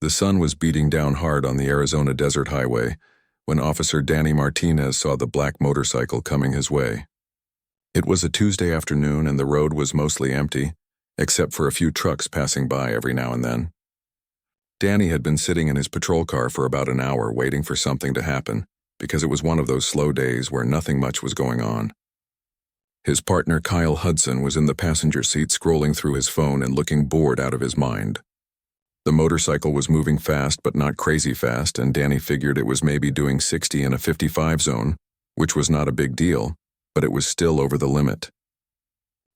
The sun was beating down hard on the Arizona Desert Highway when Officer Danny Martinez saw the black motorcycle coming his way. It was a Tuesday afternoon and the road was mostly empty, except for a few trucks passing by every now and then. Danny had been sitting in his patrol car for about an hour waiting for something to happen, because it was one of those slow days where nothing much was going on. His partner Kyle Hudson was in the passenger seat scrolling through his phone and looking bored out of his mind. The motorcycle was moving fast but not crazy fast, and Danny figured it was maybe doing 60 in a 55 zone, which was not a big deal, but it was still over the limit.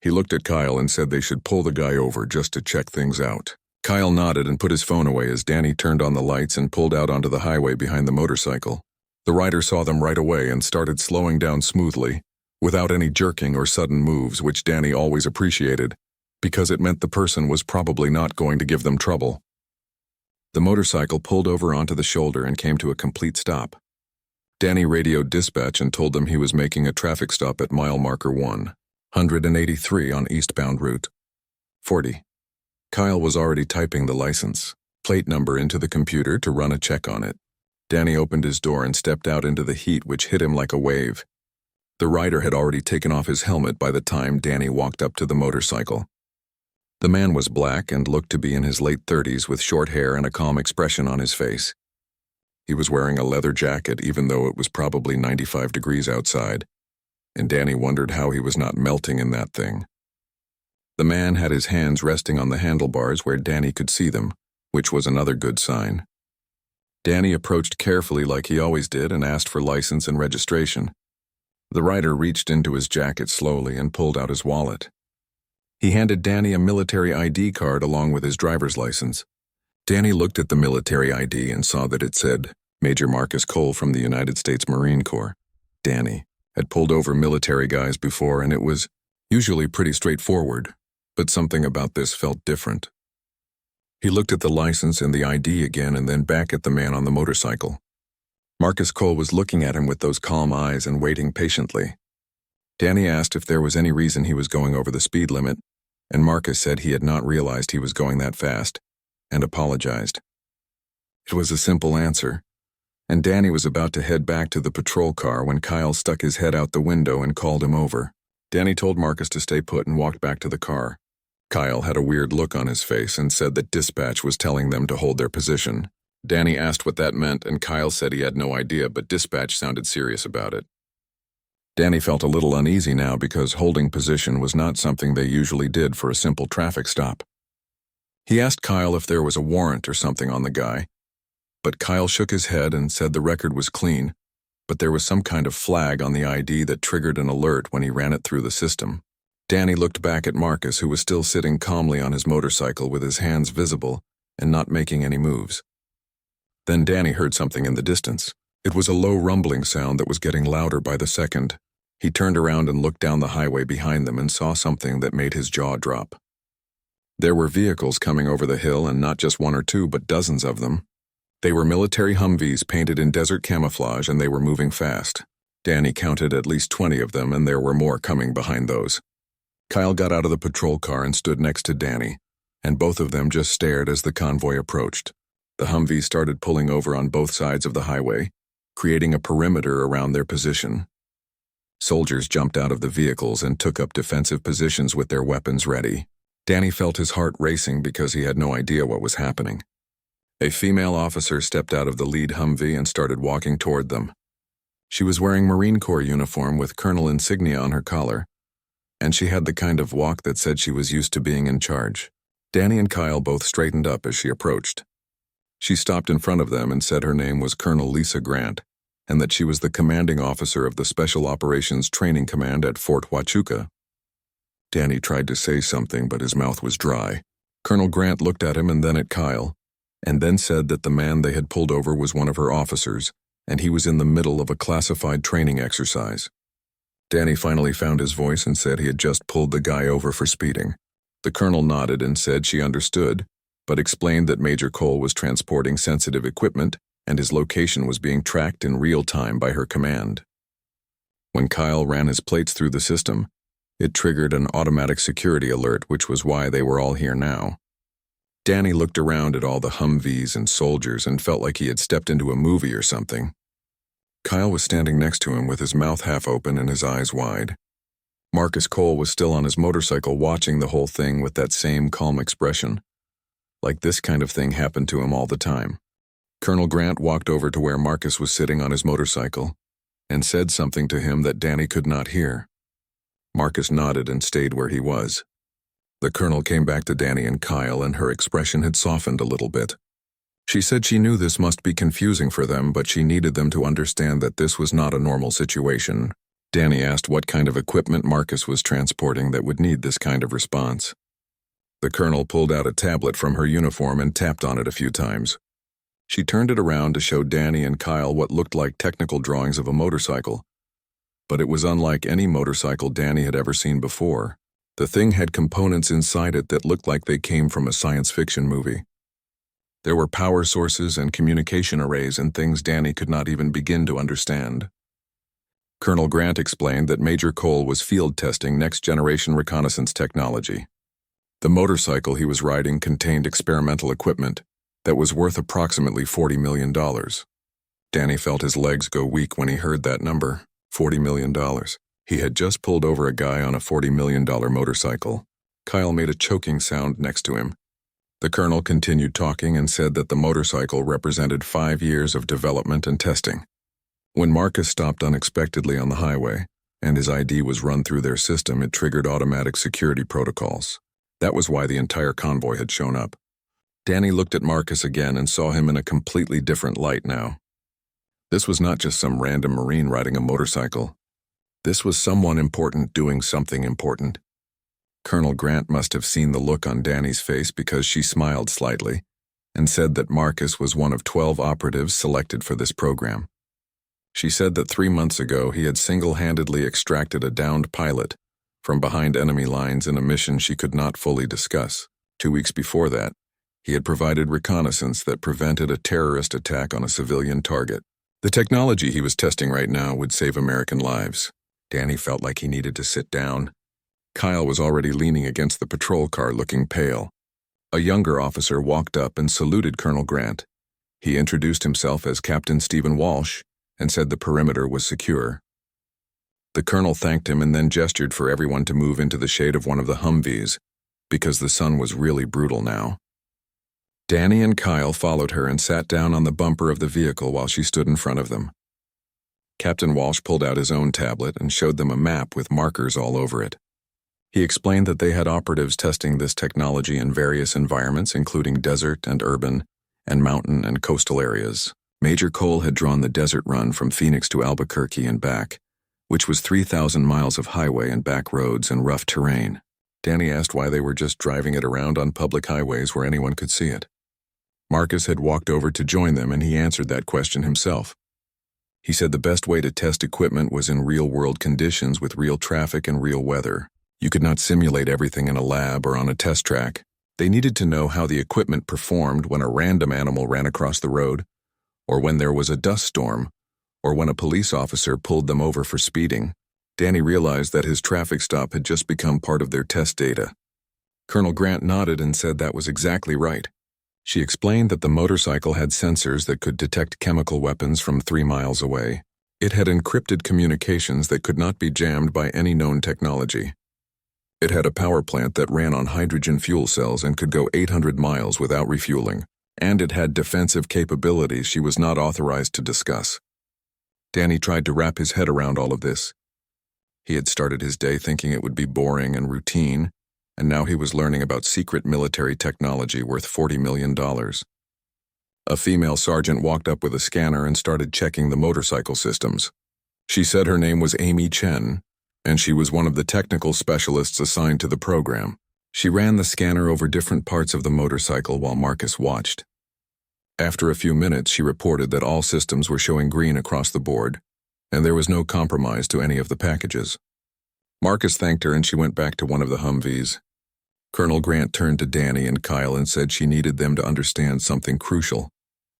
He looked at Kyle and said they should pull the guy over just to check things out. Kyle nodded and put his phone away as Danny turned on the lights and pulled out onto the highway behind the motorcycle. The rider saw them right away and started slowing down smoothly, without any jerking or sudden moves, which Danny always appreciated, because it meant the person was probably not going to give them trouble. The motorcycle pulled over onto the shoulder and came to a complete stop. Danny radioed dispatch and told them he was making a traffic stop at mile marker 183 on eastbound route 40. Kyle was already typing the license plate number into the computer to run a check on it. Danny opened his door and stepped out into the heat, which hit him like a wave. The rider had already taken off his helmet by the time Danny walked up to the motorcycle. The man was black and looked to be in his late 30s with short hair and a calm expression on his face. He was wearing a leather jacket even though it was probably 95 degrees outside, and Danny wondered how he was not melting in that thing. The man had his hands resting on the handlebars where Danny could see them, which was another good sign. Danny approached carefully like he always did and asked for license and registration. The rider reached into his jacket slowly and pulled out his wallet. He handed Danny a military ID card along with his driver's license. Danny looked at the military ID and saw that it said, Major Marcus Cole from the United States Marine Corps. Danny had pulled over military guys before, and it was usually pretty straightforward, but something about this felt different. He looked at the license and the ID again and then back at the man on the motorcycle. Marcus Cole was looking at him with those calm eyes and waiting patiently. Danny asked if there was any reason he was going over the speed limit, and Marcus said he had not realized he was going that fast, and apologized. It was a simple answer, and Danny was about to head back to the patrol car when Kyle stuck his head out the window and called him over. Danny told Marcus to stay put and walked back to the car. Kyle had a weird look on his face and said that dispatch was telling them to hold their position. Danny asked what that meant, and Kyle said he had no idea, but dispatch sounded serious about it. Danny felt a little uneasy now because holding position was not something they usually did for a simple traffic stop. He asked Kyle if there was a warrant or something on the guy, but Kyle shook his head and said the record was clean, but there was some kind of flag on the ID that triggered an alert when he ran it through the system. Danny looked back at Marcus, who was still sitting calmly on his motorcycle with his hands visible and not making any moves. Then Danny heard something in the distance. It was a low rumbling sound that was getting louder by the second. He turned around and looked down the highway behind them and saw something that made his jaw drop. There were vehicles coming over the hill, and not just one or two, but dozens of them. They were military Humvees painted in desert camouflage, and they were moving fast. Danny counted at least 20 of them, and there were more coming behind those. Kyle got out of the patrol car and stood next to Danny, and both of them just stared as the convoy approached. The Humvees started pulling over on both sides of the highway, creating a perimeter around their position. Soldiers jumped out of the vehicles and took up defensive positions with their weapons ready. Danny felt his heart racing because he had no idea what was happening. A female officer stepped out of the lead Humvee and started walking toward them. She was wearing Marine Corps uniform with Colonel insignia on her collar, and she had the kind of walk that said she was used to being in charge. Danny and Kyle both straightened up as she approached. She stopped in front of them and said her name was Colonel Lisa Grant, and that she was the commanding officer of the Special Operations Training Command at Fort Huachuca. Danny tried to say something, but his mouth was dry. Colonel Grant looked at him and then at Kyle, and then said that the man they had pulled over was one of her officers, and he was in the middle of a classified training exercise. Danny finally found his voice and said he had just pulled the guy over for speeding. The colonel nodded and said she understood, but explained that Major Cole was transporting sensitive equipment and his location was being tracked in real time by her command. When Kyle ran his plates through the system, it triggered an automatic security alert, which was why they were all here now. Danny looked around at all the Humvees and soldiers and felt like he had stepped into a movie or something. Kyle was standing next to him with his mouth half open and his eyes wide. Marcus Cole was still on his motorcycle watching the whole thing with that same calm expression. Like this kind of thing happened to him all the time. Colonel Grant walked over to where Marcus was sitting on his motorcycle and said something to him that Danny could not hear. Marcus nodded and stayed where he was. The colonel came back to Danny and Kyle, and her expression had softened a little bit. She said she knew this must be confusing for them, but she needed them to understand that this was not a normal situation. Danny asked what kind of equipment Marcus was transporting that would need this kind of response. The colonel pulled out a tablet from her uniform and tapped on it a few times. She turned it around to show Danny and Kyle what looked like technical drawings of a motorcycle. But it was unlike any motorcycle Danny had ever seen before. The thing had components inside it that looked like they came from a science fiction movie. There were power sources and communication arrays and things Danny could not even begin to understand. Colonel Grant explained that Major Cole was field testing next-generation reconnaissance technology. The motorcycle he was riding contained experimental equipment that was worth approximately $40 million. Danny felt his legs go weak when he heard that number, $40 million. He had just pulled over a guy on a $40 million motorcycle. Kyle made a choking sound next to him. The colonel continued talking and said that the motorcycle represented 5 years of development and testing. When Marcus stopped unexpectedly on the highway, and his ID was run through their system, it triggered automatic security protocols. That was why the entire convoy had shown up. Danny looked at Marcus again and saw him in a completely different light now. This was not just some random Marine riding a motorcycle. This was someone important doing something important. Colonel Grant must have seen the look on Danny's face because she smiled slightly and said that Marcus was one of 12 operatives selected for this program. She said that 3 months ago he had single-handedly extracted a downed pilot from behind enemy lines in a mission she could not fully discuss. 2 weeks before that, he had provided reconnaissance that prevented a terrorist attack on a civilian target. The technology he was testing right now would save American lives. Danny felt like he needed to sit down. Kyle was already leaning against the patrol car looking pale. A younger officer walked up and saluted Colonel Grant. He introduced himself as Captain Stephen Walsh and said the perimeter was secure. The colonel thanked him and then gestured for everyone to move into the shade of one of the Humvees, because the sun was really brutal now. Danny and Kyle followed her and sat down on the bumper of the vehicle while she stood in front of them. Captain Walsh pulled out his own tablet and showed them a map with markers all over it. He explained that they had operatives testing this technology in various environments, including desert and urban, and mountain and coastal areas. Major Cole had drawn the desert run from Phoenix to Albuquerque and back, which was 3,000 miles of highway and back roads and rough terrain. Danny asked why they were just driving it around on public highways where anyone could see it. Marcus had walked over to join them, and he answered that question himself. He said the best way to test equipment was in real-world conditions with real traffic and real weather. You could not simulate everything in a lab or on a test track. They needed to know how the equipment performed when a random animal ran across the road, or when there was a dust storm, or when a police officer pulled them over for speeding. Danny realized that his traffic stop had just become part of their test data. Colonel Grant nodded and said that was exactly right. She explained that the motorcycle had sensors that could detect chemical weapons from 3 miles away. It had encrypted communications that could not be jammed by any known technology. It had a power plant that ran on hydrogen fuel cells and could go 800 miles without refueling, and it had defensive capabilities she was not authorized to discuss. Danny tried to wrap his head around all of this. He had started his day thinking it would be boring and routine, and now he was learning about secret military technology worth $40 million. A female sergeant walked up with a scanner and started checking the motorcycle systems. She said her name was Amy Chen, and she was one of the technical specialists assigned to the program. She ran the scanner over different parts of the motorcycle while Marcus watched. After a few minutes, she reported that all systems were showing green across the board, and there was no compromise to any of the packages. Marcus thanked her and she went back to one of the Humvees. Colonel Grant turned to Danny and Kyle and said she needed them to understand something crucial.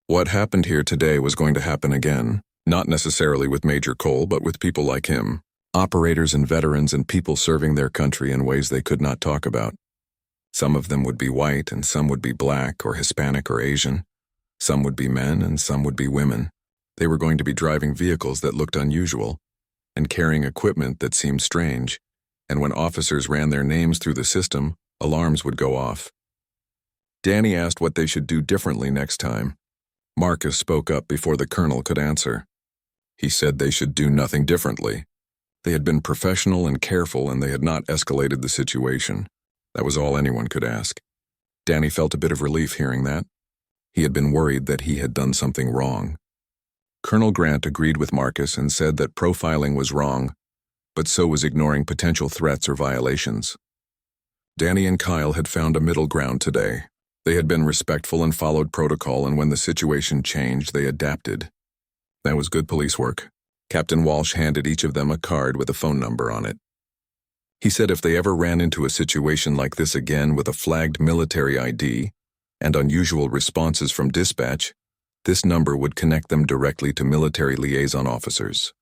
What happened here today was going to happen again, not necessarily with Major Cole, but with people like him, operators and veterans and people serving their country in ways they could not talk about. Some of them would be white and some would be black or Hispanic or Asian. Some would be men and some would be women. They were going to be driving vehicles that looked unusual and carrying equipment that seemed strange, and when officers ran their names through the system, alarms would go off. Danny asked what they should do differently next time. Marcus spoke up before the colonel could answer. He said they should do nothing differently. They had been professional and careful, and they had not escalated the situation. That was all anyone could ask. Danny felt a bit of relief hearing that. He had been worried that he had done something wrong. Colonel Grant agreed with Marcus and said that profiling was wrong, but so was ignoring potential threats or violations. Danny and Kyle had found a middle ground today. They had been respectful and followed protocol, and when the situation changed, they adapted. That was good police work. Captain Walsh handed each of them a card with a phone number on it. He said if they ever ran into a situation like this again with a flagged military ID and unusual responses from dispatch, this number would connect them directly to military liaison officers.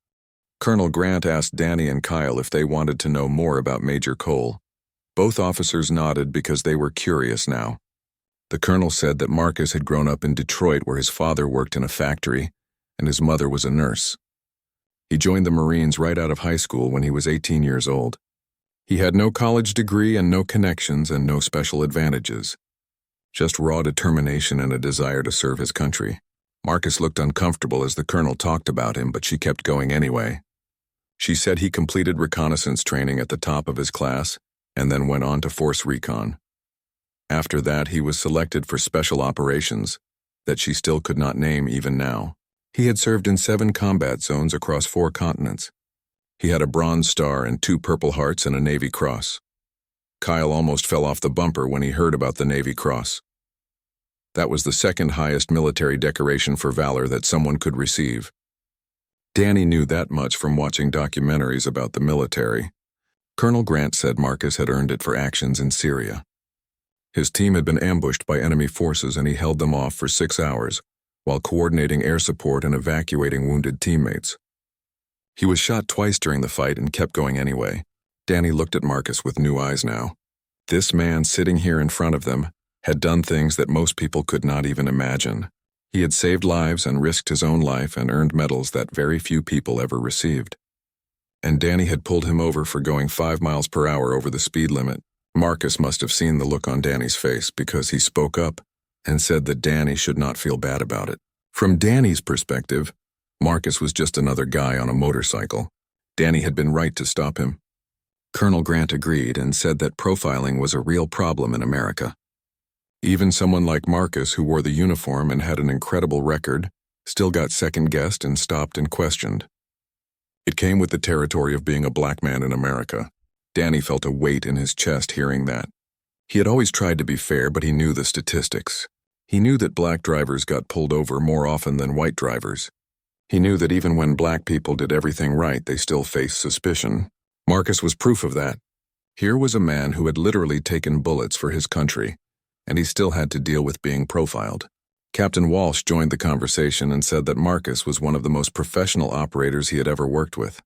Colonel Grant asked Danny and Kyle if they wanted to know more about Major Cole. Both officers nodded because they were curious now. The colonel said that Marcus had grown up in Detroit, where his father worked in a factory and his mother was a nurse. He joined the Marines right out of high school when he was 18 years old. He had no college degree and no connections and no special advantages. Just raw determination and a desire to serve his country. Marcus looked uncomfortable as the colonel talked about him, but she kept going anyway. She said he completed reconnaissance training at the top of his class and then went on to force recon. After that, he was selected for special operations that she still could not name even now. He had served in 7 combat zones across 4 continents. He had a Bronze Star and 2 Purple Hearts and a Navy Cross. Kyle almost fell off the bumper when he heard about the Navy Cross. That was the second highest military decoration for valor that someone could receive. Danny knew that much from watching documentaries about the military. Colonel Grant said Marcus had earned it for actions in Syria. His team had been ambushed by enemy forces and he held them off for 6 hours while coordinating air support and evacuating wounded teammates. He was shot twice during the fight and kept going anyway. Danny looked at Marcus with new eyes now. This man sitting here in front of them had done things that most people could not even imagine. He had saved lives and risked his own life and earned medals that very few people ever received. And Danny had pulled him over for going 5 miles per hour over the speed limit. Marcus must have seen the look on Danny's face because he spoke up and said that Danny should not feel bad about it. From Danny's perspective, Marcus was just another guy on a motorcycle. Danny had been right to stop him. Colonel Grant agreed and said that profiling was a real problem in America. Even someone like Marcus, who wore the uniform and had an incredible record, still got second-guessed and stopped and questioned. It came with the territory of being a black man in America. Danny felt a weight in his chest hearing that. He had always tried to be fair, but he knew the statistics. He knew that black drivers got pulled over more often than white drivers. He knew that even when black people did everything right, they still faced suspicion. Marcus was proof of that. Here was a man who had literally taken bullets for his country, and he still had to deal with being profiled. Captain Walsh joined the conversation and said that Marcus was one of the most professional operators he had ever worked with.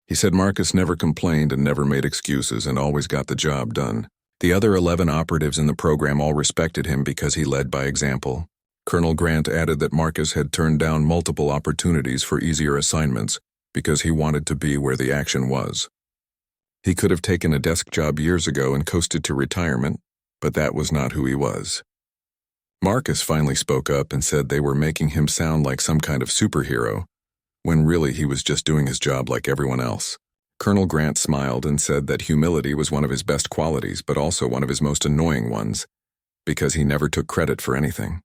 He said Marcus never complained and never made excuses and always got the job done. The other 11 operatives in the program all respected him because he led by example. Colonel Grant added that Marcus had turned down multiple opportunities for easier assignments because he wanted to be where the action was. He could have taken a desk job years ago and coasted to retirement, but that was not who he was. Marcus finally spoke up and said they were making him sound like some kind of superhero, when really he was just doing his job like everyone else. Colonel Grant smiled and said that humility was one of his best qualities, but also one of his most annoying ones, because he never took credit for anything.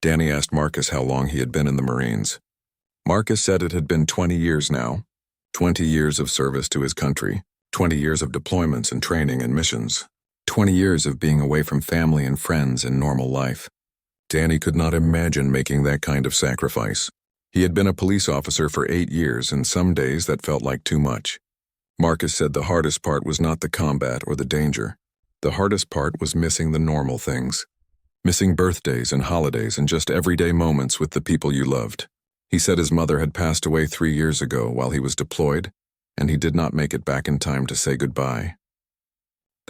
Danny asked Marcus how long he had been in the Marines. Marcus said it had been 20 years now, 20 years of service to his country, 20 years of deployments and training and missions, 20 years of being away from family and friends and normal life. Danny could not imagine making that kind of sacrifice. He had been a police officer for 8 years, and some days that felt like too much. Marcus said the hardest part was not the combat or the danger. The hardest part was missing the normal things. Missing birthdays and holidays and just everyday moments with the people you loved. He said his mother had passed away 3 years ago while he was deployed, and he did not make it back in time to say goodbye.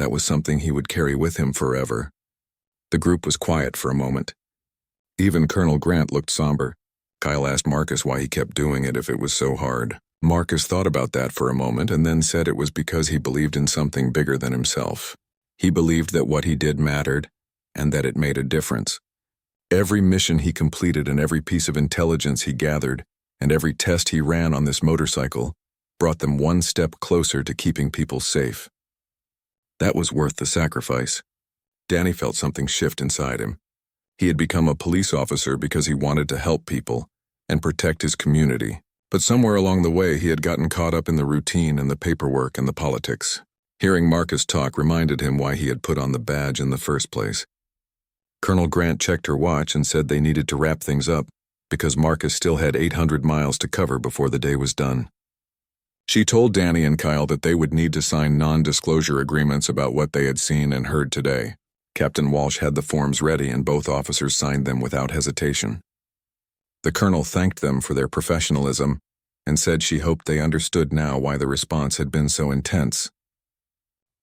That was something he would carry with him forever. The group was quiet for a moment. Even Colonel Grant looked somber. Kyle asked Marcus why he kept doing it if it was so hard. Marcus thought about that for a moment and then said it was because he believed in something bigger than himself. He believed that what he did mattered and that it made a difference. Every mission he completed and every piece of intelligence he gathered and every test he ran on this motorcycle brought them one step closer to keeping people safe. That was worth the sacrifice. Danny felt something shift inside him. He had become a police officer because he wanted to help people and protect his community. But somewhere along the way, he had gotten caught up in the routine and the paperwork and the politics. Hearing Marcus talk reminded him why he had put on the badge in the first place. Colonel Grant checked her watch and said they needed to wrap things up because Marcus still had 800 miles to cover before the day was done. She told Danny and Kyle that they would need to sign non-disclosure agreements about what they had seen and heard today. Captain Walsh had the forms ready and both officers signed them without hesitation. The colonel thanked them for their professionalism and said she hoped they understood now why the response had been so intense.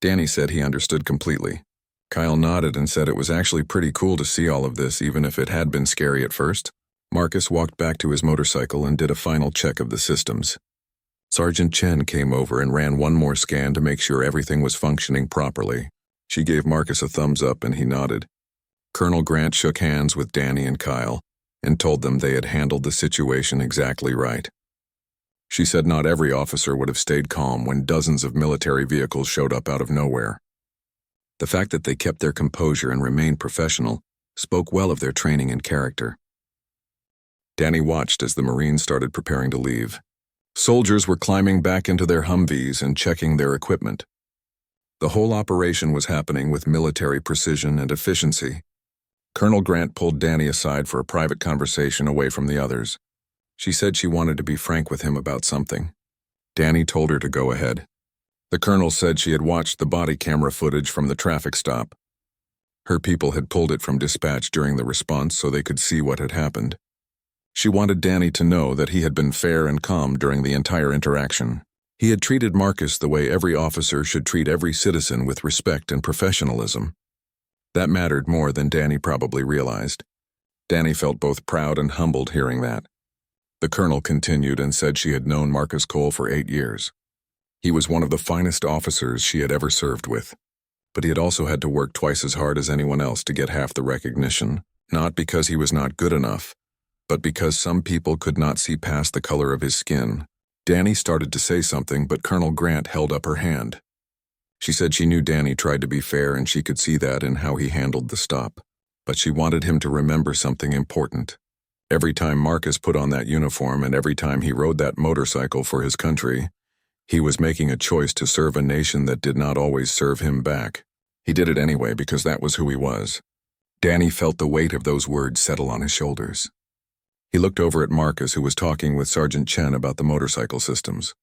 Danny said he understood completely. Kyle nodded and said it was actually pretty cool to see all of this, even if it had been scary at first. Marcus walked back to his motorcycle and did a final check of the systems. Sergeant Chen came over and ran one more scan to make sure everything was functioning properly. She gave Marcus a thumbs up and he nodded. Colonel Grant shook hands with Danny and Kyle and told them they had handled the situation exactly right. She said not every officer would have stayed calm when dozens of military vehicles showed up out of nowhere. The fact that they kept their composure and remained professional spoke well of their training and character. Danny watched as the Marines started preparing to leave. Soldiers were climbing back into their Humvees and checking their equipment. The whole operation was happening with military precision and efficiency. Colonel Grant pulled Danny aside for a private conversation away from the others. She said she wanted to be frank with him about something. Danny told her to go ahead. The colonel said she had watched the body camera footage from the traffic stop. Her people had pulled it from dispatch during the response so they could see what had happened. She wanted Danny to know that he had been fair and calm during the entire interaction. He had treated Marcus the way every officer should treat every citizen, with respect and professionalism. That mattered more than Danny probably realized. Danny felt both proud and humbled hearing that. The colonel continued and said she had known Marcus Cole for 8 years. He was one of the finest officers she had ever served with, but he had also had to work twice as hard as anyone else to get half the recognition, not because he was not good enough, but because some people could not see past the color of his skin. Danny started to say something, but Colonel Grant held up her hand. She said she knew Danny tried to be fair and she could see that in how he handled the stop, but she wanted him to remember something important. Every time Marcus put on that uniform and every time he rode that motorcycle for his country, he was making a choice to serve a nation that did not always serve him back. He did it anyway because that was who he was. Danny felt the weight of those words settle on his shoulders. He looked over at Marcus, who was talking with Sergeant Chen about the motorcycle systems.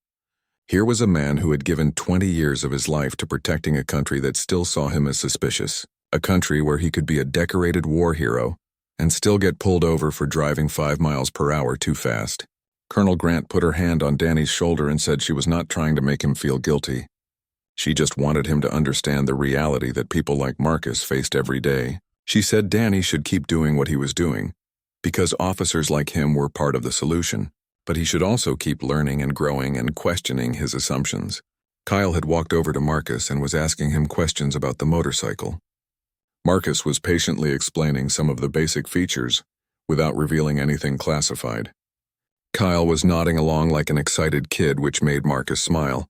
Here was a man who had given 20 years of his life to protecting a country that still saw him as suspicious, a country where he could be a decorated war hero and still get pulled over for driving 5 miles per hour too fast. Colonel Grant put her hand on Danny's shoulder and said she was not trying to make him feel guilty. She just wanted him to understand the reality that people like Marcus faced every day. She said Danny should keep doing what he was doing, because officers like him were part of the solution, but he should also keep learning and growing and questioning his assumptions. Kyle had walked over to Marcus and was asking him questions about the motorcycle. Marcus was patiently explaining some of the basic features without revealing anything classified. Kyle was nodding along like an excited kid, which made Marcus smile.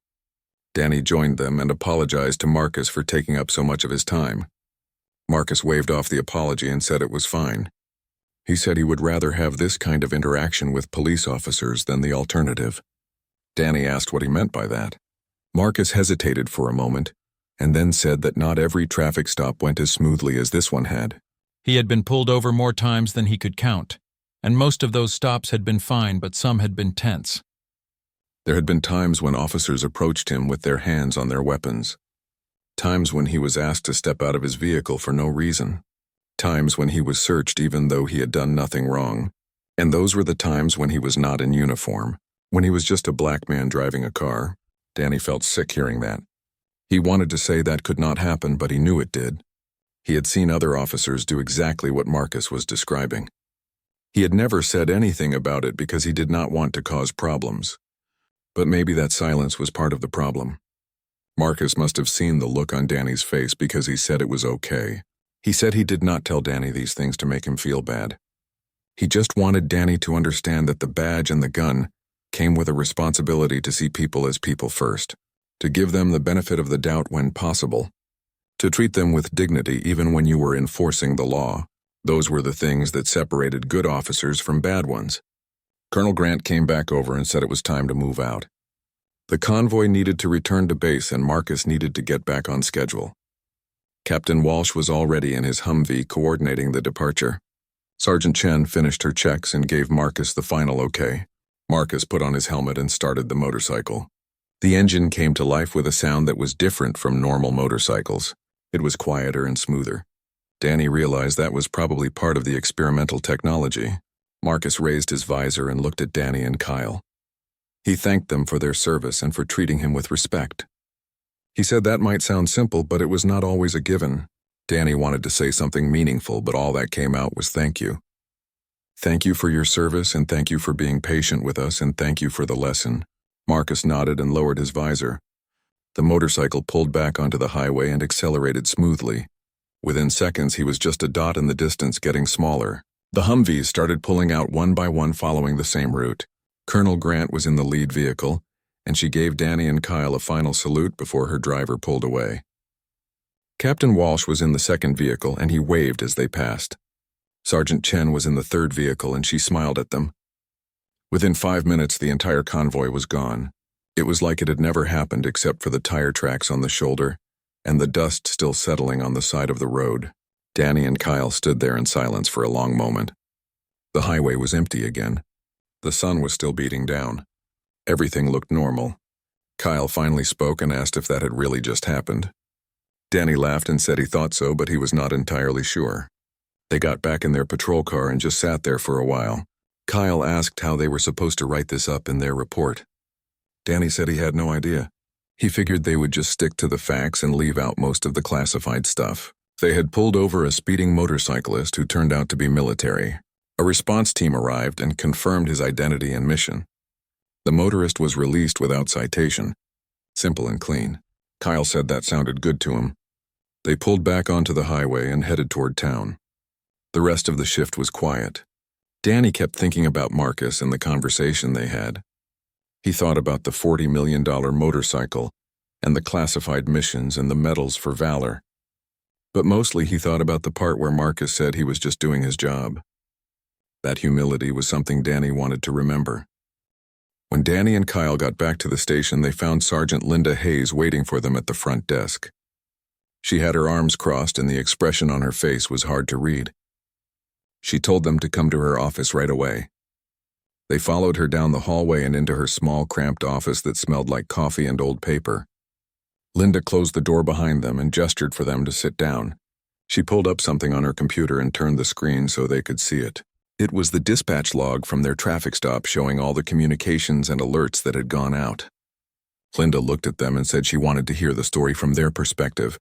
Danny joined them and apologized to Marcus for taking up so much of his time. Marcus waved off the apology and said it was fine. He said he would rather have this kind of interaction with police officers than the alternative. Danny asked what he meant by that. Marcus hesitated for a moment, and then said that not every traffic stop went as smoothly as this one had. He had been pulled over more times than he could count, and most of those stops had been fine, but some had been tense. There had been times when officers approached him with their hands on their weapons. Times when he was asked to step out of his vehicle for no reason. Times when he was searched even though he had done nothing wrong. And those were the times when he was not in uniform, when he was just a black man driving a car. Danny felt sick hearing that. He wanted to say that could not happen, but he knew it did. He had seen other officers do exactly what Marcus was describing. He had never said anything about it because he did not want to cause problems. But maybe that silence was part of the problem. Marcus must have seen the look on Danny's face because he said it was okay. He said he did not tell Danny these things to make him feel bad. He just wanted Danny to understand that the badge and the gun came with a responsibility to see people as people first, to give them the benefit of the doubt when possible, to treat them with dignity even when you were enforcing the law. Those were the things that separated good officers from bad ones. Colonel Grant came back over and said it was time to move out. The convoy needed to return to base and Marcus needed to get back on schedule. Captain Walsh was already in his Humvee coordinating the departure. Sergeant Chen finished her checks and gave Marcus the final okay. Marcus put on his helmet and started the motorcycle. The engine came to life with a sound that was different from normal motorcycles. It was quieter and smoother. Danny realized that was probably part of the experimental technology. Marcus raised his visor and looked at Danny and Kyle. He thanked them for their service and for treating him with respect. He said that might sound simple, but it was not always a given. Danny wanted to say something meaningful, but all that came out was thank you. Thank you for your service, and thank you for being patient with us, and thank you for the lesson. Marcus nodded and lowered his visor. The motorcycle pulled back onto the highway and accelerated smoothly. Within seconds, he was just a dot in the distance, getting smaller. The Humvees started pulling out one by one, following the same route. Colonel Grant was in the lead vehicle, and she gave Danny and Kyle a final salute before her driver pulled away. Captain Walsh was in the second vehicle, and he waved as they passed. Sergeant Chen was in the third vehicle, and she smiled at them. Within 5 minutes, the entire convoy was gone. It was like it had never happened except for the tire tracks on the shoulder and the dust still settling on the side of the road. Danny and Kyle stood there in silence for a long moment. The highway was empty again. The sun was still beating down. Everything looked normal. Kyle finally spoke and asked if that had really just happened. Danny laughed and said he thought so, but he was not entirely sure. They got back in their patrol car and just sat there for a while. Kyle asked how they were supposed to write this up in their report. Danny said he had no idea. He figured they would just stick to the facts and leave out most of the classified stuff. They had pulled over a speeding motorcyclist who turned out to be military. A response team arrived and confirmed his identity and mission. The motorist was released without citation. Simple and clean. Kyle said that sounded good to him. They pulled back onto the highway and headed toward town. The rest of the shift was quiet. Danny kept thinking about Marcus and the conversation they had. He thought about the $40 million motorcycle and the classified missions and the medals for valor. But mostly he thought about the part where Marcus said he was just doing his job. That humility was something Danny wanted to remember. When Danny and Kyle got back to the station, they found Sergeant Linda Hayes waiting for them at the front desk. She had her arms crossed and the expression on her face was hard to read. She told them to come to her office right away. They followed her down the hallway and into her small, cramped office that smelled like coffee and old paper. Linda closed the door behind them and gestured for them to sit down. She pulled up something on her computer and turned the screen so they could see it. It was the dispatch log from their traffic stop showing all the communications and alerts that had gone out. Linda looked at them and said she wanted to hear the story from their perspective,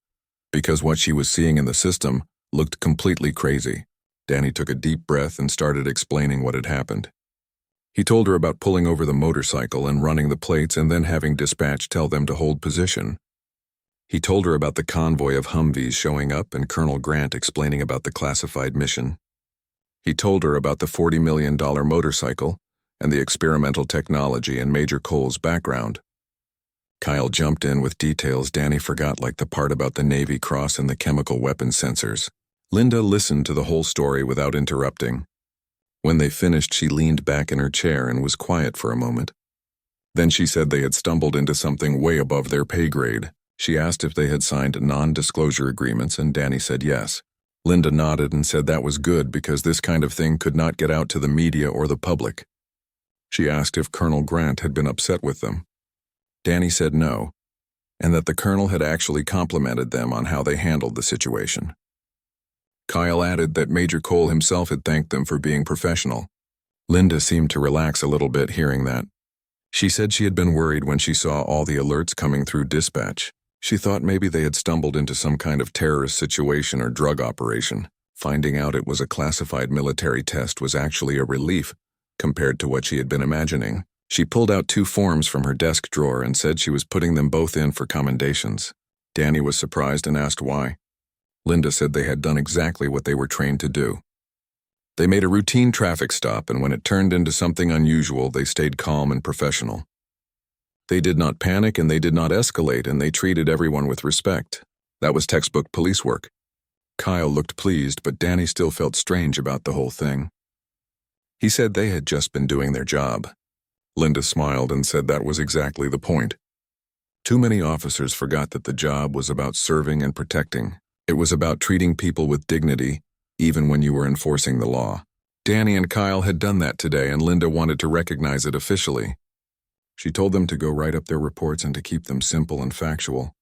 because what she was seeing in the system looked completely crazy. Danny took a deep breath and started explaining what had happened. He told her about pulling over the motorcycle and running the plates and then having dispatch tell them to hold position. He told her about the convoy of Humvees showing up and Colonel Grant explaining about the classified mission. He told her about the $40 million motorcycle and the experimental technology and Major Cole's background. Kyle jumped in with details Danny forgot, like the part about the Navy Cross and the chemical weapon sensors. Linda listened to the whole story without interrupting. When they finished, she leaned back in her chair and was quiet for a moment. Then she said they had stumbled into something way above their pay grade. She asked if they had signed non-disclosure agreements, and Danny said yes. Linda nodded and said that was good because this kind of thing could not get out to the media or the public. She asked if Colonel Grant had been upset with them. Danny said no, and that the colonel had actually complimented them on how they handled the situation. Kyle added that Major Cole himself had thanked them for being professional. Linda seemed to relax a little bit hearing that. She said she had been worried when she saw all the alerts coming through dispatch. She thought maybe they had stumbled into some kind of terrorist situation or drug operation. Finding out it was a classified military test was actually a relief compared to what she had been imagining. She pulled out 2 forms from her desk drawer and said she was putting them both in for commendations. Danny was surprised and asked why. Linda said they had done exactly what they were trained to do. They made a routine traffic stop, and when it turned into something unusual, they stayed calm and professional. They did not panic and they did not escalate, and they treated everyone with respect. That was textbook police work. Kyle looked pleased, but Danny still felt strange about the whole thing. He said they had just been doing their job. Linda smiled and said that was exactly the point. Too many officers forgot that the job was about serving and protecting. It was about treating people with dignity, even when you were enforcing the law. Danny and Kyle had done that today, and Linda wanted to recognize it officially. She told them to go write up their reports and to keep them simple and factual.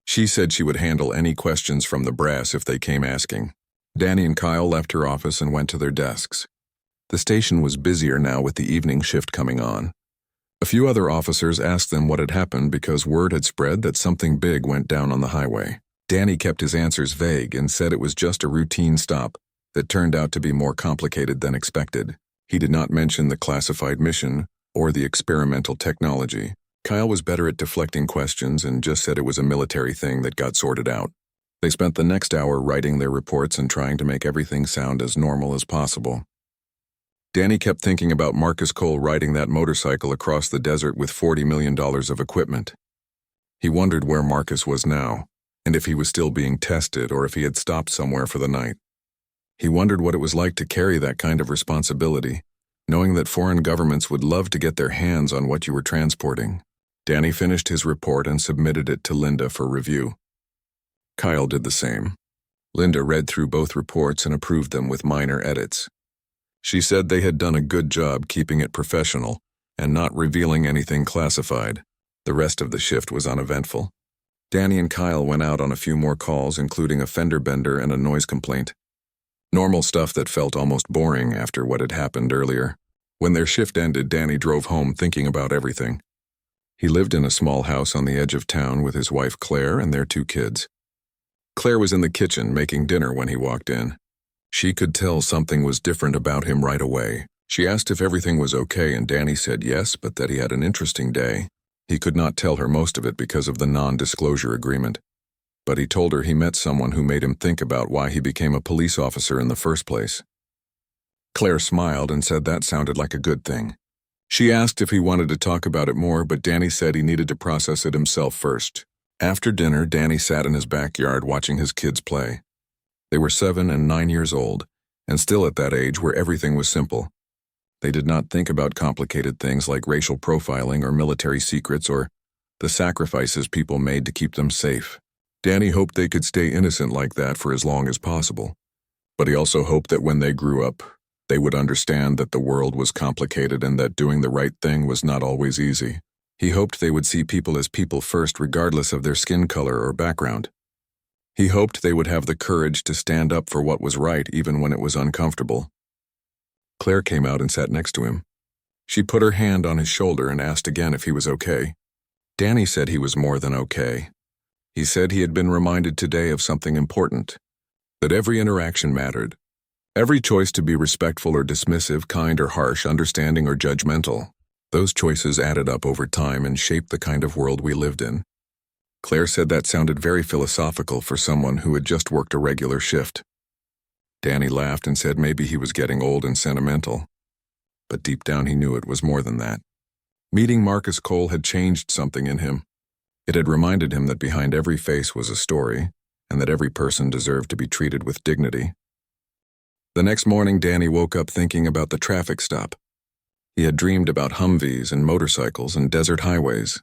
She said she would handle any questions from the brass if they came asking. Danny and Kyle left her office and went to their desks. The station was busier now with the evening shift coming on. A few other officers asked them what had happened because word had spread that something big went down on the highway. Danny kept his answers vague and said it was just a routine stop that turned out to be more complicated than expected. He did not mention the classified mission or the experimental technology. Kyle was better at deflecting questions and just said it was a military thing that got sorted out. They spent the next hour writing their reports and trying to make everything sound as normal as possible. Danny kept thinking about Marcus Cole riding that motorcycle across the desert with $40 million of equipment. He wondered where Marcus was now, and if he was still being tested or if he had stopped somewhere for the night. He wondered what it was like to carry that kind of responsibility, knowing that foreign governments would love to get their hands on what you were transporting. Danny finished his report and submitted it to Linda for review. Kyle did the same. Linda read through both reports and approved them with minor edits. She said they had done a good job keeping it professional and not revealing anything classified. The rest of the shift was uneventful. Danny and Kyle went out on a few more calls, including a fender bender and a noise complaint. Normal stuff that felt almost boring after what had happened earlier. When their shift ended, Danny drove home thinking about everything. He lived in a small house on the edge of town with his wife Claire and their 2 kids. Claire was in the kitchen making dinner when he walked in. She could tell something was different about him right away. She asked if everything was okay, and Danny said yes, but that he had an interesting day. He could not tell her most of it because of the non-disclosure agreement. But he told her he met someone who made him think about why he became a police officer in the first place. Claire smiled and said that sounded like a good thing. She asked if he wanted to talk about it more, but Danny said he needed to process it himself first. After dinner, Danny sat in his backyard watching his kids play. They were 7 and 9 years old, and still at that age where everything was simple. They did not think about complicated things like racial profiling or military secrets or the sacrifices people made to keep them safe. Danny hoped they could stay innocent like that for as long as possible. But he also hoped that when they grew up, they would understand that the world was complicated and that doing the right thing was not always easy. He hoped they would see people as people first, regardless of their skin color or background. He hoped they would have the courage to stand up for what was right even when it was uncomfortable. Claire came out and sat next to him. She put her hand on his shoulder and asked again if he was okay. Danny said he was more than okay. He said he had been reminded today of something important, that every interaction mattered. Every choice to be respectful or dismissive, kind or harsh, understanding or judgmental. Those choices added up over time and shaped the kind of world we lived in. Claire said that sounded very philosophical for someone who had just worked a regular shift. Danny laughed and said maybe he was getting old and sentimental. But deep down he knew it was more than that. Meeting Marcus Cole had changed something in him. It had reminded him that behind every face was a story, and that every person deserved to be treated with dignity. The next morning, Danny woke up thinking about the traffic stop. He had dreamed about Humvees and motorcycles and desert highways.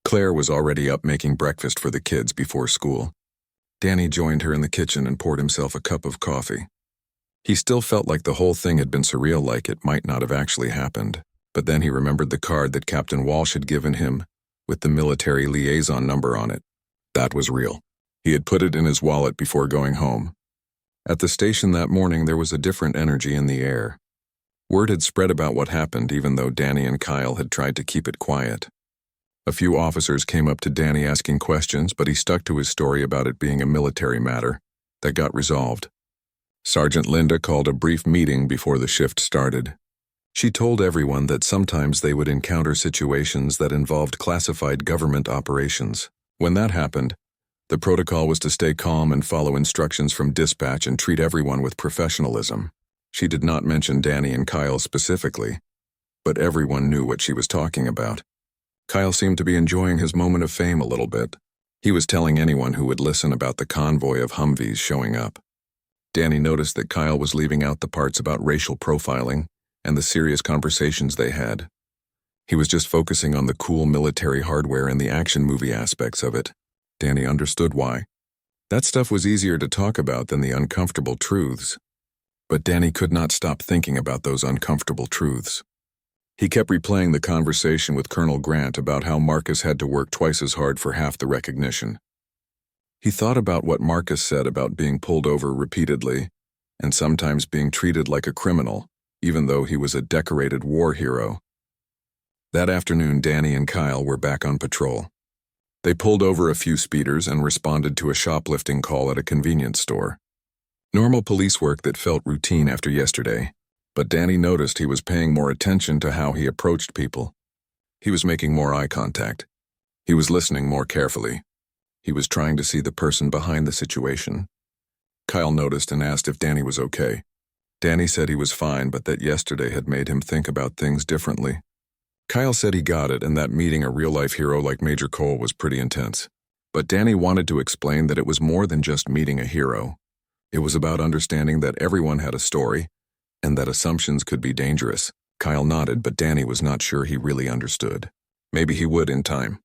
Claire was already up making breakfast for the kids before school. Danny joined her in the kitchen and poured himself a cup of coffee. He still felt like the whole thing had been surreal, like it might not have actually happened. But then he remembered the card that Captain Walsh had given him with the military liaison number on it. That was real. He had put it in his wallet before going home. At the station that morning, there was a different energy in the air. Word had spread about what happened, even though Danny and Kyle had tried to keep it quiet. A few officers came up to Danny asking questions, but he stuck to his story about it being a military matter. That got resolved. Sergeant Linda called a brief meeting before the shift started. She told everyone that sometimes they would encounter situations that involved classified government operations. When that happened, the protocol was to stay calm and follow instructions from dispatch and treat everyone with professionalism. She did not mention Danny and Kyle specifically, but everyone knew what she was talking about. Kyle seemed to be enjoying his moment of fame a little bit. He was telling anyone who would listen about the convoy of Humvees showing up. Danny noticed that Kyle was leaving out the parts about racial profiling and the serious conversations they had. He was just focusing on the cool military hardware and the action movie aspects of it. Danny understood why. That stuff was easier to talk about than the uncomfortable truths. But Danny could not stop thinking about those uncomfortable truths. He kept replaying the conversation with Colonel Grant about how Marcus had to work twice as hard for half the recognition. He thought about what Marcus said about being pulled over repeatedly and sometimes being treated like a criminal, even though he was a decorated war hero. That afternoon, Danny and Kyle were back on patrol. They pulled over a few speeders and responded to a shoplifting call at a convenience store. Normal police work that felt routine after yesterday. But Danny noticed he was paying more attention to how he approached people. He was making more eye contact. He was listening more carefully. He was trying to see the person behind the situation. Kyle noticed and asked if Danny was okay. Danny said he was fine, but that yesterday had made him think about things differently. Kyle said he got it and that meeting a real-life hero like Major Cole was pretty intense. But Danny wanted to explain that it was more than just meeting a hero. It was about understanding that everyone had a story, and that assumptions could be dangerous. Kyle nodded, but Danny was not sure he really understood. Maybe he would in time.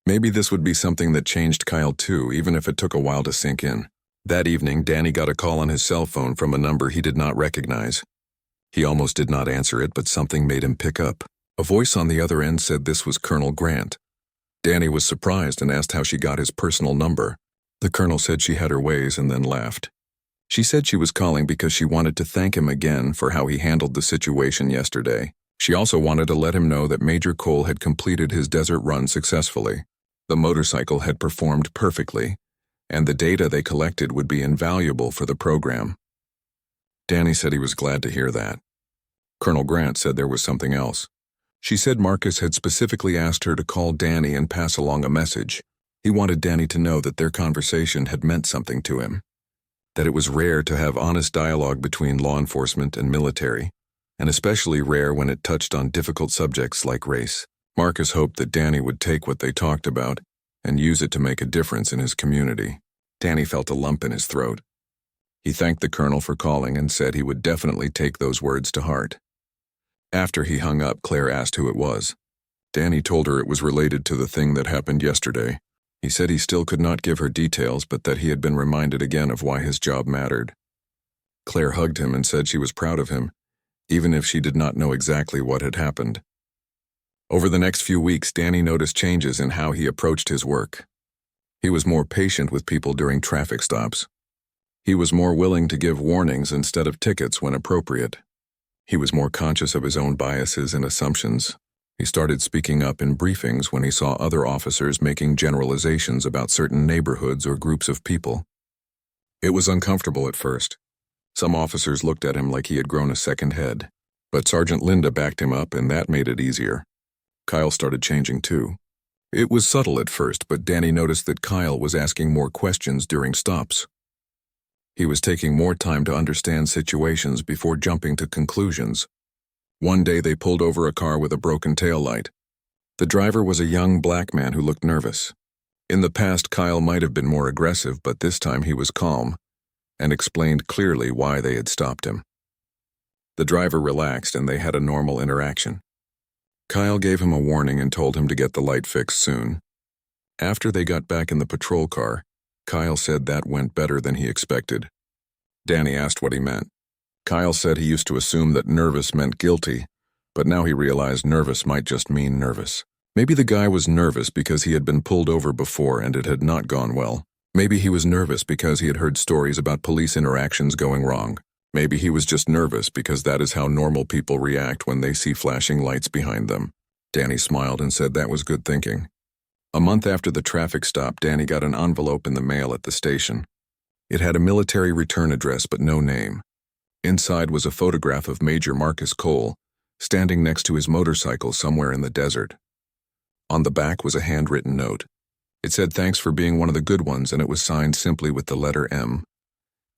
Maybe this would be something that changed Kyle too, even if it took a while to sink in. That evening, Danny got a call on his cell phone from a number he did not recognize. He almost did not answer it, but something made him pick up. A voice on the other end said this was Colonel Grant. Danny was surprised and asked how she got his personal number. The colonel said she had her ways and then laughed. She said she was calling because she wanted to thank him again for how he handled the situation yesterday. She also wanted to let him know that Major Cole had completed his desert run successfully. The motorcycle had performed perfectly, and the data they collected would be invaluable for the program. Danny said he was glad to hear that. Colonel Grant said there was something else. She said Marcus had specifically asked her to call Danny and pass along a message. He wanted Danny to know that their conversation had meant something to him. That it was rare to have honest dialogue between law enforcement and military, and especially rare when it touched on difficult subjects like race. Marcus hoped that Danny would take what they talked about and use it to make a difference in his community. Danny felt a lump in his throat. He thanked the colonel for calling and said he would definitely take those words to heart. After he hung up, Claire asked who it was. Danny told her it was related to the thing that happened yesterday. He said he still could not give her details, but that he had been reminded again of why his job mattered. Claire hugged him and said she was proud of him, even if she did not know exactly what had happened. Over the next few weeks, Danny noticed changes in how he approached his work. He was more patient with people during traffic stops. He was more willing to give warnings instead of tickets when appropriate. He was more conscious of his own biases and assumptions. He started speaking up in briefings when he saw other officers making generalizations about certain neighborhoods or groups of people. It was uncomfortable at first. Some officers looked at him like he had grown a second head. But Sergeant Linda backed him up, and that made it easier. Kyle started changing too. It was subtle at first, but Danny noticed that Kyle was asking more questions during stops. He was taking more time to understand situations before jumping to conclusions. One day they pulled over a car with a broken taillight. The driver was a young black man who looked nervous. In the past, Kyle might have been more aggressive, but this time he was calm and explained clearly why they had stopped him. The driver relaxed and they had a normal interaction. Kyle gave him a warning and told him to get the light fixed soon. After they got back in the patrol car, Kyle said that went better than he expected. Danny asked what he meant. Kyle said he used to assume that nervous meant guilty, but now he realized nervous might just mean nervous. Maybe the guy was nervous because he had been pulled over before and it had not gone well. Maybe he was nervous because he had heard stories about police interactions going wrong. Maybe he was just nervous because that is how normal people react when they see flashing lights behind them. Danny smiled and said that was good thinking. A month after the traffic stop, Danny got an envelope in the mail at the station. It had a military return address but no name. Inside was a photograph of Major Marcus Cole, standing next to his motorcycle somewhere in the desert. On the back was a handwritten note. It said thanks for being one of the good ones, and it was signed simply with the letter M.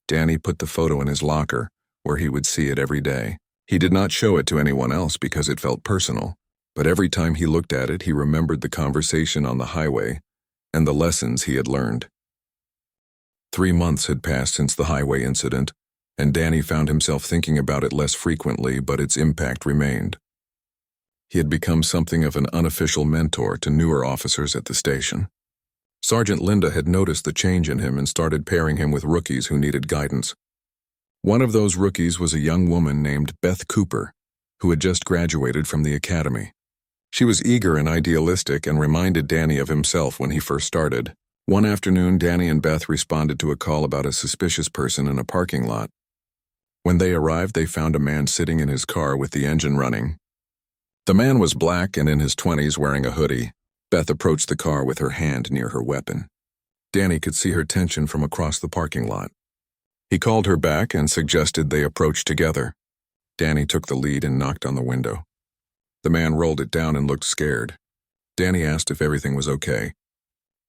Danny put the photo in his locker, where he would see it every day. He did not show it to anyone else because it felt personal, but every time he looked at it, he remembered the conversation on the highway and the lessons he had learned. 3 months had passed since the highway incident, and Danny found himself thinking about it less frequently, but its impact remained. He had become something of an unofficial mentor to newer officers at the station. Sergeant Linda had noticed the change in him and started pairing him with rookies who needed guidance. One of those rookies was a young woman named Beth Cooper, who had just graduated from the academy. She was eager and idealistic and reminded Danny of himself when he first started. One afternoon, Danny and Beth responded to a call about a suspicious person in a parking lot. When they arrived, they found a man sitting in his car with the engine running. The man was black and in his 20s, wearing a hoodie. Beth approached the car with her hand near her weapon. Danny could see her tension from across the parking lot. He called her back and suggested they approach together. Danny took the lead and knocked on the window. The man rolled it down and looked scared. Danny asked if everything was okay.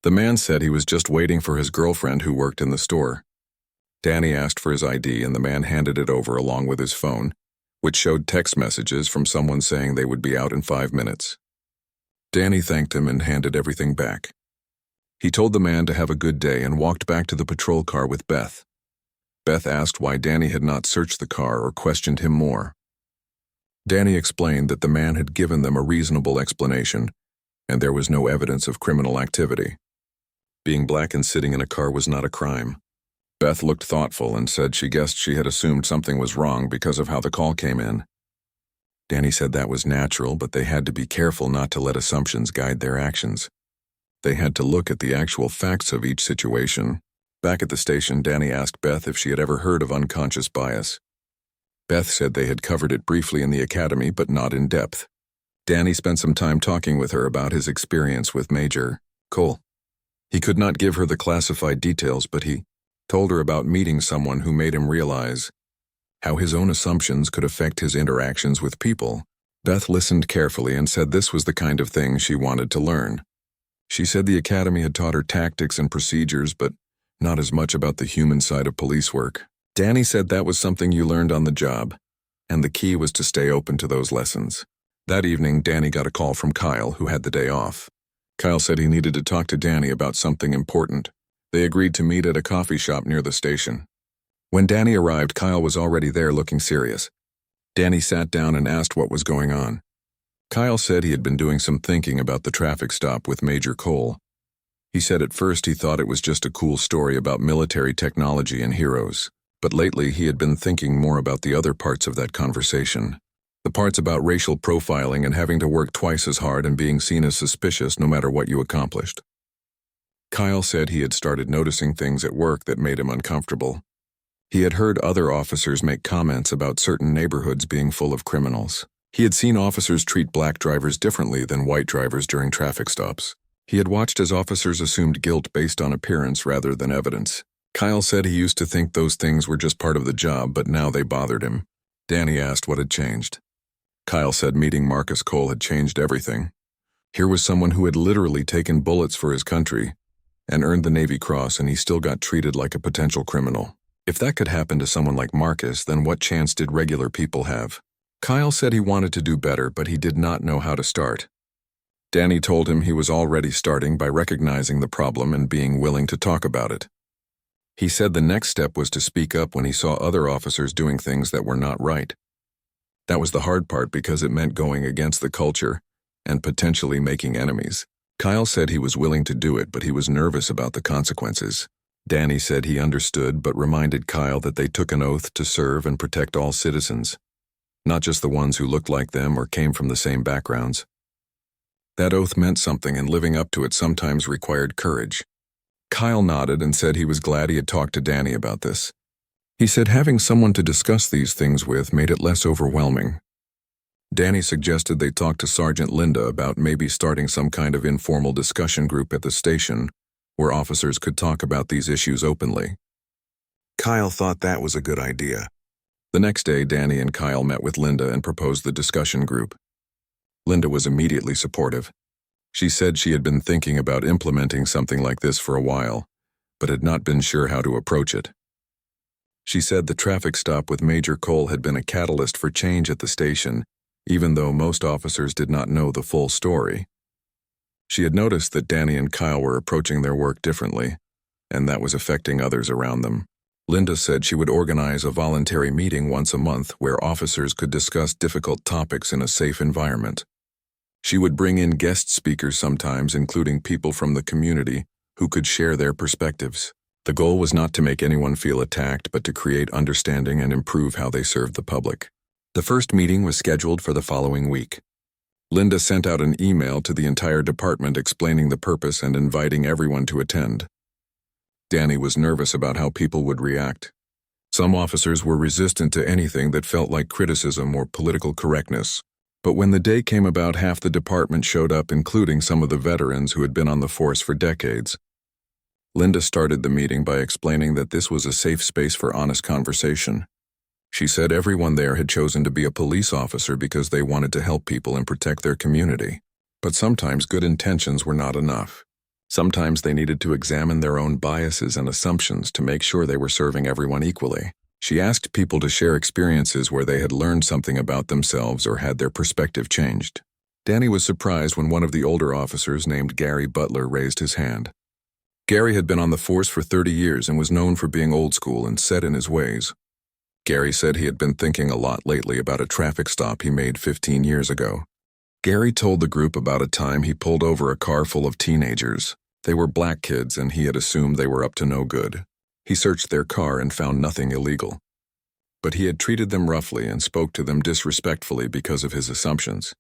The man said he was just waiting for his girlfriend who worked in the store. Danny asked for his ID and the man handed it over along with his phone, which showed text messages from someone saying they would be out in 5 minutes. Danny thanked him and handed everything back. He told the man to have a good day and walked back to the patrol car with Beth. Beth asked why Danny had not searched the car or questioned him more. Danny explained that the man had given them a reasonable explanation, and there was no evidence of criminal activity. Being black and sitting in a car was not a crime. Beth looked thoughtful and said she guessed she had assumed something was wrong because of how the call came in. Danny said that was natural, but they had to be careful not to let assumptions guide their actions. They had to look at the actual facts of each situation. Back at the station, Danny asked Beth if she had ever heard of unconscious bias. Beth said they had covered it briefly in the academy, but not in depth. Danny spent some time talking with her about his experience with Major Cole. He could not give her the classified details, but he told her about meeting someone who made him realize how his own assumptions could affect his interactions with people. Beth listened carefully and said this was the kind of thing she wanted to learn. She said the academy had taught her tactics and procedures, but not as much about the human side of police work. Danny said that was something you learned on the job, and the key was to stay open to those lessons. That evening, Danny got a call from Kyle, who had the day off. Kyle said he needed to talk to Danny about something important. They agreed to meet at a coffee shop near the station. When Danny arrived, Kyle was already there looking serious. Danny sat down and asked what was going on. Kyle said he had been doing some thinking about the traffic stop with Major Cole. He said at first he thought it was just a cool story about military technology and heroes, but lately he had been thinking more about the other parts of that conversation. The parts about racial profiling and having to work twice as hard and being seen as suspicious no matter what you accomplished. Kyle said he had started noticing things at work that made him uncomfortable. He had heard other officers make comments about certain neighborhoods being full of criminals. He had seen officers treat black drivers differently than white drivers during traffic stops. He had watched as officers assumed guilt based on appearance rather than evidence. Kyle said he used to think those things were just part of the job, but now they bothered him. Danny asked what had changed. Kyle said meeting Marcus Cole had changed everything. Here was someone who had literally taken bullets for his country and earned the Navy Cross, and he still got treated like a potential criminal. If that could happen to someone like Marcus, then what chance did regular people have? Kyle said he wanted to do better, but he did not know how to start. Danny told him he was already starting by recognizing the problem and being willing to talk about it. He said the next step was to speak up when he saw other officers doing things that were not right. That was the hard part because it meant going against the culture and potentially making enemies. Kyle said he was willing to do it, but he was nervous about the consequences. Danny said he understood, but reminded Kyle that they took an oath to serve and protect all citizens, not just the ones who looked like them or came from the same backgrounds. That oath meant something, and living up to it sometimes required courage. Kyle nodded and said he was glad he had talked to Danny about this. He said having someone to discuss these things with made it less overwhelming. Danny suggested they talk to Sergeant Linda about maybe starting some kind of informal discussion group at the station where officers could talk about these issues openly. Kyle thought that was a good idea. The next day, Danny and Kyle met with Linda and proposed the discussion group. Linda was immediately supportive. She said she had been thinking about implementing something like this for a while, but had not been sure how to approach it. She said the traffic stop with Major Cole had been a catalyst for change at the station, even though most officers did not know the full story. She had noticed that Danny and Kyle were approaching their work differently, and that was affecting others around them. Linda said she would organize a voluntary meeting once a month where officers could discuss difficult topics in a safe environment. She would bring in guest speakers sometimes, including people from the community who could share their perspectives. The goal was not to make anyone feel attacked, but to create understanding and improve how they served the public. The first meeting was scheduled for the following week. Linda sent out an email to the entire department explaining the purpose and inviting everyone to attend. Danny was nervous about how people would react. Some officers were resistant to anything that felt like criticism or political correctness. But when the day came about, half the department showed up, including some of the veterans who had been on the force for decades. Linda started the meeting by explaining that this was a safe space for honest conversation. She said everyone there had chosen to be a police officer because they wanted to help people and protect their community. But sometimes good intentions were not enough. Sometimes they needed to examine their own biases and assumptions to make sure they were serving everyone equally. She asked people to share experiences where they had learned something about themselves or had their perspective changed. Danny was surprised when one of the older officers named Gary Butler raised his hand. Gary had been on the force for 30 years and was known for being old school and set in his ways. Gary said he had been thinking a lot lately about a traffic stop he made 15 years ago. Gary told the group about a time he pulled over a car full of teenagers. They were black kids and he had assumed they were up to no good. He searched their car and found nothing illegal. But he had treated them roughly and spoke to them disrespectfully because of his assumptions.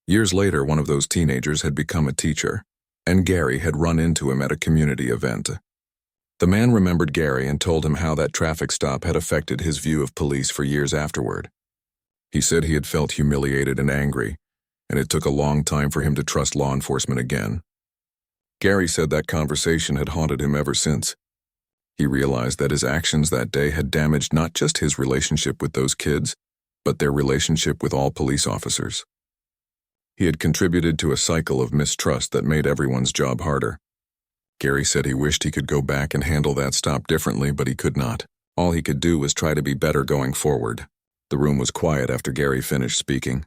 Years later, one of those teenagers had become a teacher, and Gary had run into him at a community event. The man remembered Gary and told him how that traffic stop had affected his view of police for years afterward. He said he had felt humiliated and angry, and it took a long time for him to trust law enforcement again. Gary said that conversation had haunted him ever since. He realized that his actions that day had damaged not just his relationship with those kids, but their relationship with all police officers. He had contributed to a cycle of mistrust that made everyone's job harder. Gary said he wished he could go back and handle that stop differently, but he could not. All he could do was try to be better going forward. The room was quiet after Gary finished speaking.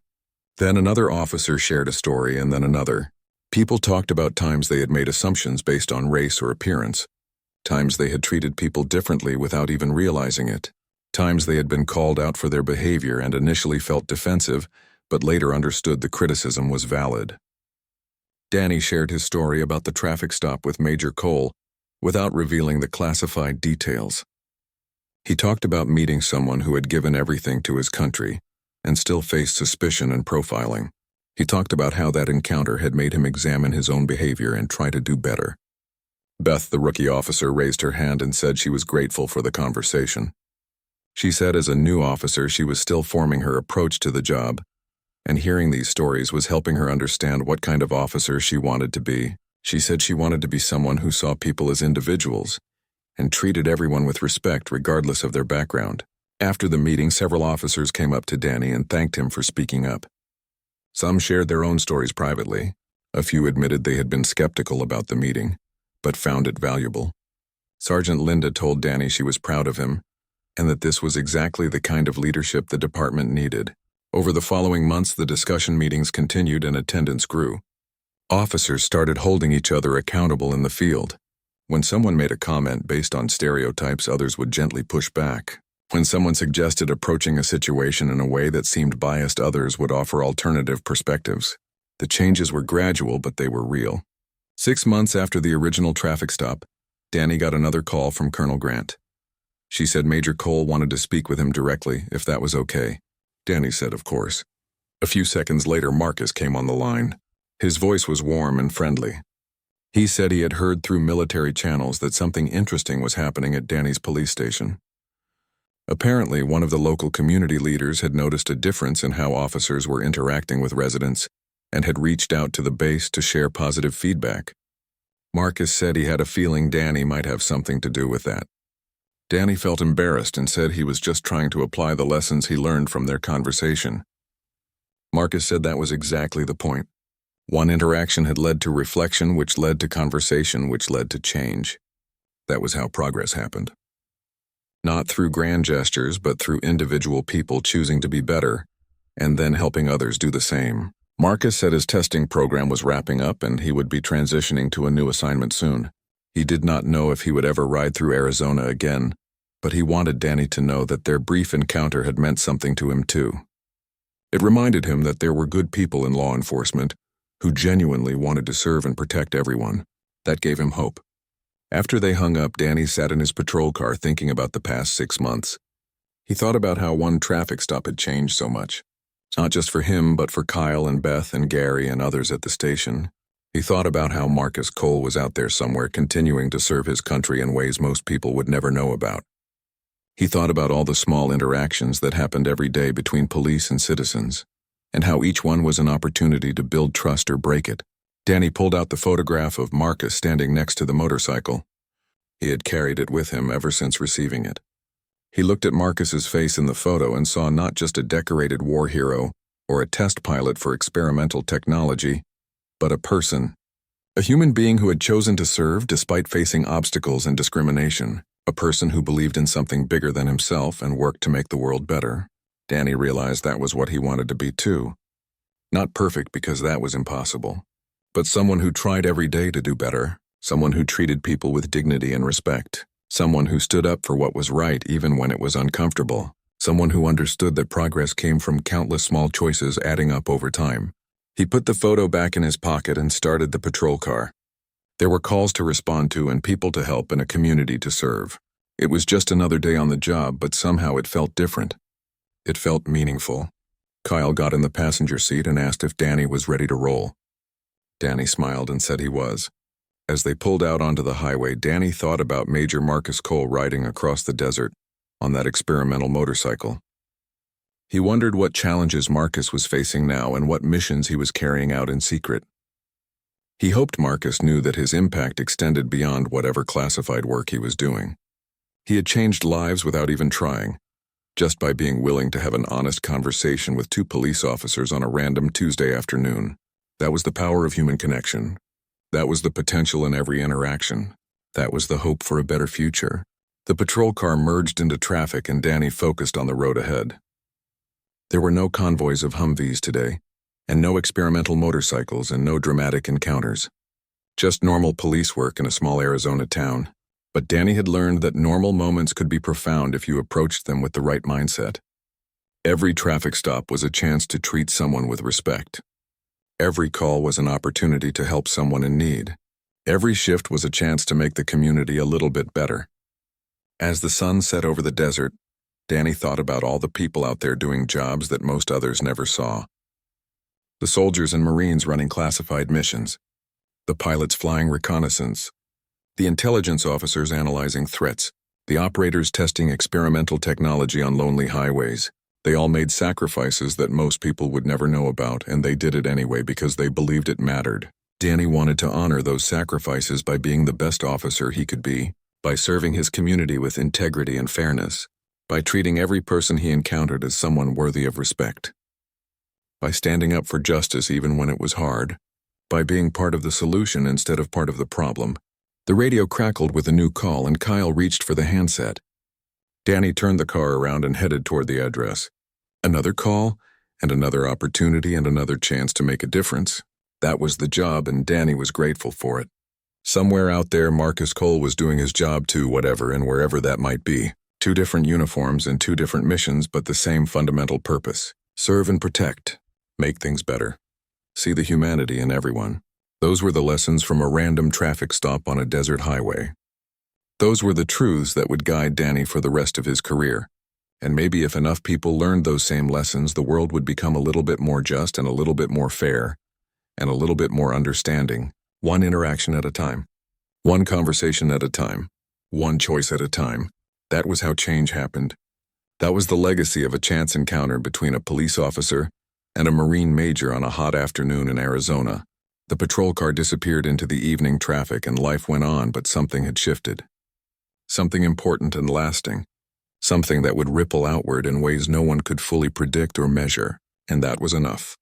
Then another officer shared a story, and then another. People talked about times they had made assumptions based on race or appearance. Times they had treated people differently without even realizing it. Times they had been called out for their behavior and initially felt defensive, but later understood the criticism was valid. Danny shared his story about the traffic stop with Major Cole without revealing the classified details. He talked about meeting someone who had given everything to his country and still faced suspicion and profiling. He talked about how that encounter had made him examine his own behavior and try to do better. Beth, the rookie officer, raised her hand and said she was grateful for the conversation. She said as a new officer she was still forming her approach to the job, and hearing these stories was helping her understand what kind of officer she wanted to be. She said she wanted to be someone who saw people as individuals and treated everyone with respect regardless of their background. After the meeting, several officers came up to Danny and thanked him for speaking up. Some shared their own stories privately. A few admitted they had been skeptical about the meeting, but found it valuable. Sergeant Linda told Danny she was proud of him and that this was exactly the kind of leadership the department needed. Over the following months, the discussion meetings continued and attendance grew. Officers started holding each other accountable in the field. When someone made a comment based on stereotypes, others would gently push back. When someone suggested approaching a situation in a way that seemed biased, others would offer alternative perspectives. The changes were gradual, but they were real. 6 months after the original traffic stop, Danny got another call from Colonel Grant. She said Major Cole wanted to speak with him directly, if that was okay. Danny said, of course. A few seconds later, Marcus came on the line. His voice was warm and friendly. He said he had heard through military channels that something interesting was happening at Danny's police station. Apparently, one of the local community leaders had noticed a difference in how officers were interacting with residents and had reached out to the base to share positive feedback. Marcus said he had a feeling Danny might have something to do with that. Danny felt embarrassed and said he was just trying to apply the lessons he learned from their conversation. Marcus said that was exactly the point. One interaction had led to reflection, which led to conversation, which led to change. That was how progress happened. Not through grand gestures, but through individual people choosing to be better, and then helping others do the same. Marcus said his testing program was wrapping up and he would be transitioning to a new assignment soon. He did not know if he would ever ride through Arizona again, but he wanted Danny to know that their brief encounter had meant something to him too. It reminded him that there were good people in law enforcement who genuinely wanted to serve and protect everyone. That gave him hope. After they hung up, Danny sat in his patrol car thinking about the past 6 months. He thought about how one traffic stop had changed so much. Not just for him, but for Kyle and Beth and Gary and others at the station. He thought about how Marcus Cole was out there somewhere continuing to serve his country in ways most people would never know about. He thought about all the small interactions that happened every day between police and citizens, and how each one was an opportunity to build trust or break it. Danny pulled out the photograph of Marcus standing next to the motorcycle. He had carried it with him ever since receiving it. He looked at Marcus's face in the photo and saw not just a decorated war hero or a test pilot for experimental technology, but a person. A human being who had chosen to serve despite facing obstacles and discrimination. A person who believed in something bigger than himself and worked to make the world better. Danny realized that was what he wanted to be too. Not perfect because that was impossible, but someone who tried every day to do better, someone who treated people with dignity and respect, someone who stood up for what was right even when it was uncomfortable, someone who understood that progress came from countless small choices adding up over time. He put the photo back in his pocket and started the patrol car. There were calls to respond to and people to help and a community to serve. It was just another day on the job, but somehow it felt different. It felt meaningful. Kyle got in the passenger seat and asked if Danny was ready to roll. Danny smiled and said he was. As they pulled out onto the highway, Danny thought about Major Marcus Cole riding across the desert on that experimental motorcycle. He wondered what challenges Marcus was facing now and what missions he was carrying out in secret. He hoped Marcus knew that his impact extended beyond whatever classified work he was doing. He had changed lives without even trying, just by being willing to have an honest conversation with 2 police officers on a random Tuesday afternoon. That was the power of human connection. That was the potential in every interaction. That was the hope for a better future. The patrol car merged into traffic and Danny focused on the road ahead. There were no convoys of Humvees today, and no experimental motorcycles and no dramatic encounters. Just normal police work in a small Arizona town. But Danny had learned that normal moments could be profound if you approached them with the right mindset. Every traffic stop was a chance to treat someone with respect. Every call was an opportunity to help someone in need. Every shift was a chance to make the community a little bit better. As the sun set over the desert, Danny thought about all the people out there doing jobs that most others never saw. The soldiers and Marines running classified missions, the pilots flying reconnaissance, the intelligence officers analyzing threats, the operators testing experimental technology on lonely highways. They all made sacrifices that most people would never know about, and they did it anyway because they believed it mattered. Danny wanted to honor those sacrifices by being the best officer he could be, by serving his community with integrity and fairness, by treating every person he encountered as someone worthy of respect, by standing up for justice even when it was hard, by being part of the solution instead of part of the problem. The radio crackled with a new call and Kyle reached for the handset. Danny turned the car around and headed toward the address. Another call, and another opportunity and another chance to make a difference. That was the job and Danny was grateful for it. Somewhere out there, Marcus Cole was doing his job too, whatever and wherever that might be. 2 different uniforms and 2 different missions, but the same fundamental purpose. Serve and protect. Make things better. See the humanity in everyone. Those were the lessons from a random traffic stop on a desert highway. Those were the truths that would guide Danny for the rest of his career. And maybe if enough people learned those same lessons, the world would become a little bit more just and a little bit more fair, and a little bit more understanding, one interaction at a time, one conversation at a time, one choice at a time. That was how change happened. That was the legacy of a chance encounter between a police officer and a Marine major on a hot afternoon in Arizona. The patrol car disappeared into the evening traffic and life went on, but something had shifted. Something important and lasting. Something that would ripple outward in ways no one could fully predict or measure, and that was enough.